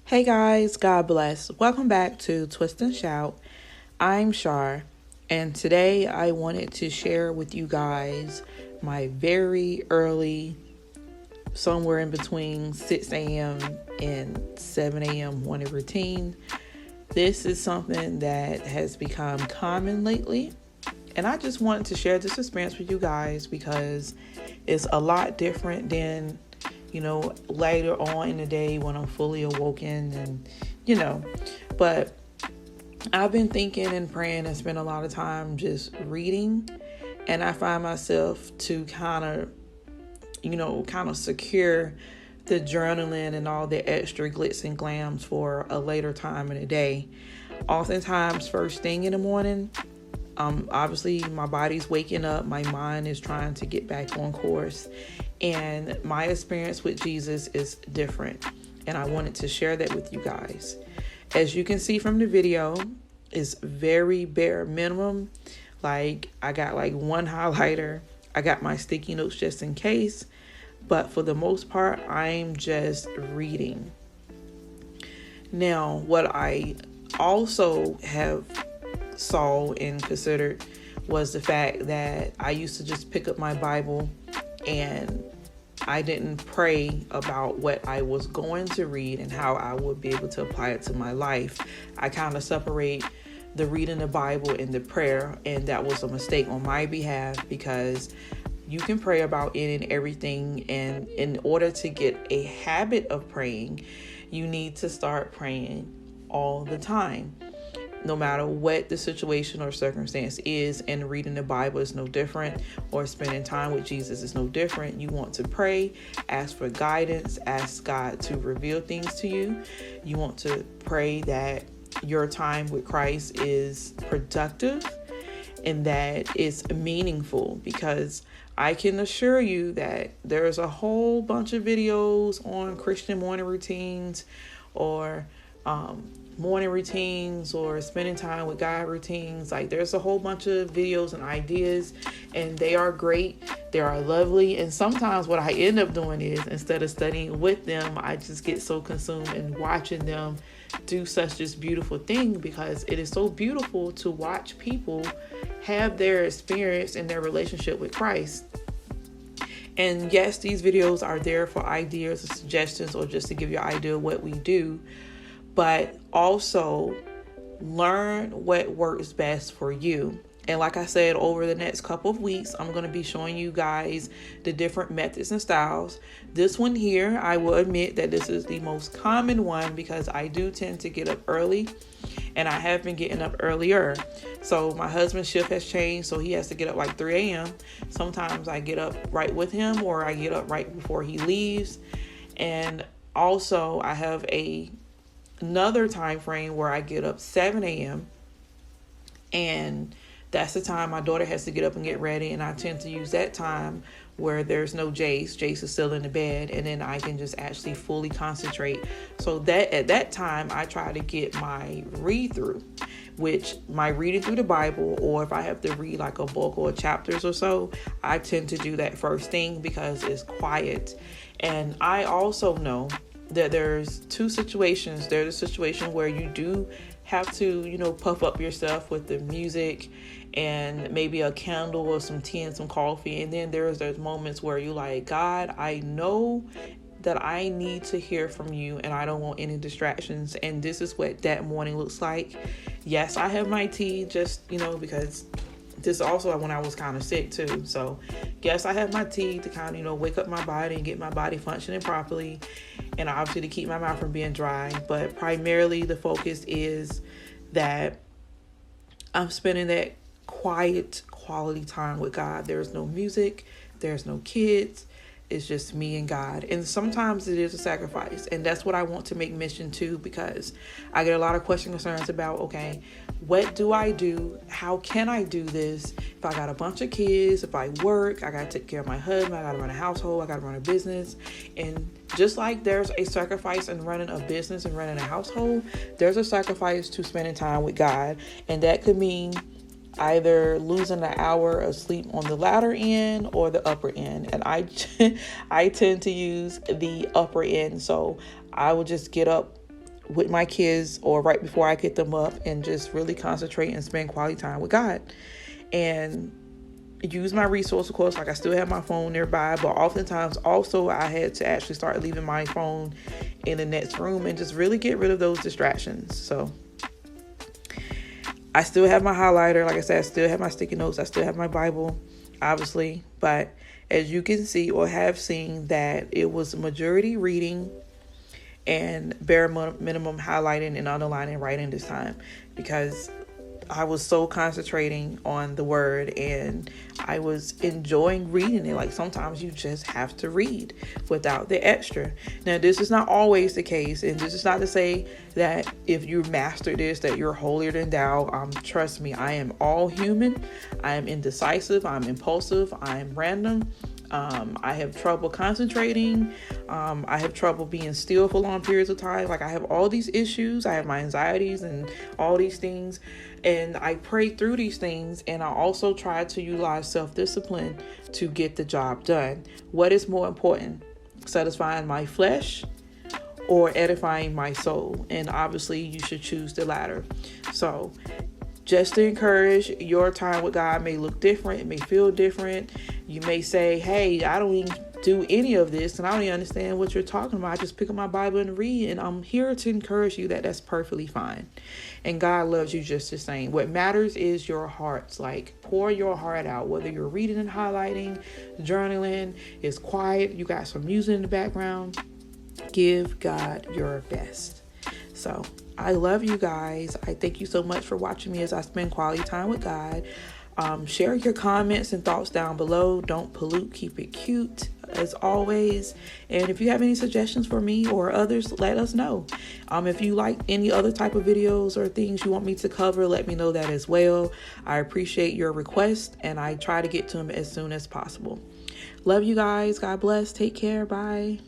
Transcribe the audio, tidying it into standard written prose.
Hey guys, God bless. Welcome back to Twist and Shout. I'm Shar, and today I wanted to share with you guys my very early, somewhere in between 6 a.m. and 7 a.m. morning routine. This is something that has become common lately, and I just wanted to share this experience with you guys because it's a lot different than later on in the day when I'm fully awoken but I've been thinking and praying and spend a lot of time just reading, and I find myself to kind of secure the journaling and all the extra glitz and glams for a later time in the day. Oftentimes, first thing in the morning, obviously my body's waking up, my mind is trying to get back on course, and my experience with Jesus is different, and I wanted to share that with you guys. As you can see from the video, it's very bare minimum. Like, I got like one highlighter, I got my sticky notes just in case, but for the most part I'm just reading. Now, what I also have saw and considered was the fact that I used to just pick up my Bible and I didn't pray about what I was going to read and how I would be able to apply it to my life. I kind of separate the reading the Bible and the prayer, and that was a mistake on my behalf, because you can pray about any and everything, and in order to get a habit of praying, you need to start praying all the time. No matter what the situation or circumstance is, and reading the Bible is no different, or spending time with Jesus is no different. You want to pray, ask for guidance, ask God to reveal things to you. You want to pray that your time with Christ is productive and that it's meaningful, because I can assure you that there's a whole bunch of videos on Christian morning routines, or morning routines, or spending time with God routines. Like, there's a whole bunch of videos and ideas, and they are great, they are lovely, and sometimes what I end up doing is, instead of studying with them, I just get so consumed in watching them do such this beautiful thing, because it is so beautiful to watch people have their experience in their relationship with Christ. And yes, these videos are there for ideas or suggestions, or just to give you an idea of what we do, but also learn what works best for you. And like I said, over the next couple of weeks, I'm going to be showing you guys the different methods and styles. This one here, I will admit that this is the most common one, because I do tend to get up early, and I have been getting up earlier. So my husband's shift has changed, so he has to get up like 3 a.m. Sometimes I get up right with him, or I get up right before he leaves. And also I have another time frame where I get up 7 a.m. and that's the time my daughter has to get up and get ready, and I tend to use that time where there's no Jace. Jace is still in the bed, and then I can just actually fully concentrate. So that at that time, I try to get my read through, which my reading through the Bible, or if I have to read like a book or chapters or so, I tend to do that first thing because it's quiet. And I also know that there's two situations. There's a situation where you do have to, puff up yourself with the music and maybe a candle or some tea and some coffee. And then there's those moments where you're like, God, I know that I need to hear from you, and I don't want any distractions. And this is what that morning looks like. Yes, I have my tea just, because this also when I was kind of sick too. So yes, I have my tea to kind of, wake up my body and get my body functioning properly, and obviously to keep my mouth from being dry. But primarily the focus is that I'm spending that quiet quality time with God. There's no music, there's no kids. It's just me and God. And sometimes it is a sacrifice. And that's what I want to make mention too, because I get a lot of questions and concerns about, okay, what do I do? How can I do this? If I got a bunch of kids, if I work, I got to take care of my husband, I got to run a household, I got to run a business. And just like there's a sacrifice in running a business and running a household, there's a sacrifice to spending time with God. And that could mean either losing an hour of sleep on the latter end or the upper end. And I tend to use the upper end. So I would just get up with my kids or right before I get them up, and just really concentrate and spend quality time with God. And use my resource, of course, like I still have my phone nearby, but oftentimes also I had to actually start leaving my phone in the next room and just really get rid of those distractions. So I still have my highlighter. Like I said, I still have my sticky notes. I still have my Bible, obviously. But as you can see or have seen, that it was majority reading and bare minimum highlighting and underlining writing this time, because I was so concentrating on the word and I was enjoying reading it. Like sometimes you just have to read without the extra. Now, this is not always the case, and this is not to say that if you master this that you're holier than thou. Trust me, I am all human. I am indecisive. I'm impulsive. I'm random. I have trouble concentrating. I have trouble being still for long periods of time. Like I have all these issues. I have my anxieties and all these things. And I pray through these things. And I also try to utilize self-discipline to get the job done. What is more important? Satisfying my flesh or edifying my soul? And obviously you should choose the latter. So just to encourage, your time with God may look different. It may feel different. You may say, hey, I don't even do any of this and I don't even understand what you're talking about. I just pick up my Bible and read. And I'm here to encourage you that that's perfectly fine. And God loves you just the same. What matters is your hearts. Like, pour your heart out, whether you're reading and highlighting, journaling, it's quiet, you got some music in the background. Give God your best. So I love you guys. I thank you so much for watching me as I spend quality time with God. Share your comments and thoughts down below. Don't pollute, keep it cute as always. And if you have any suggestions for me or others, let us know. If you like any other type of videos or things you want me to cover, let me know that as well. I appreciate your request and I try to get to them as soon as possible. Love you guys. God bless. Take care. Bye.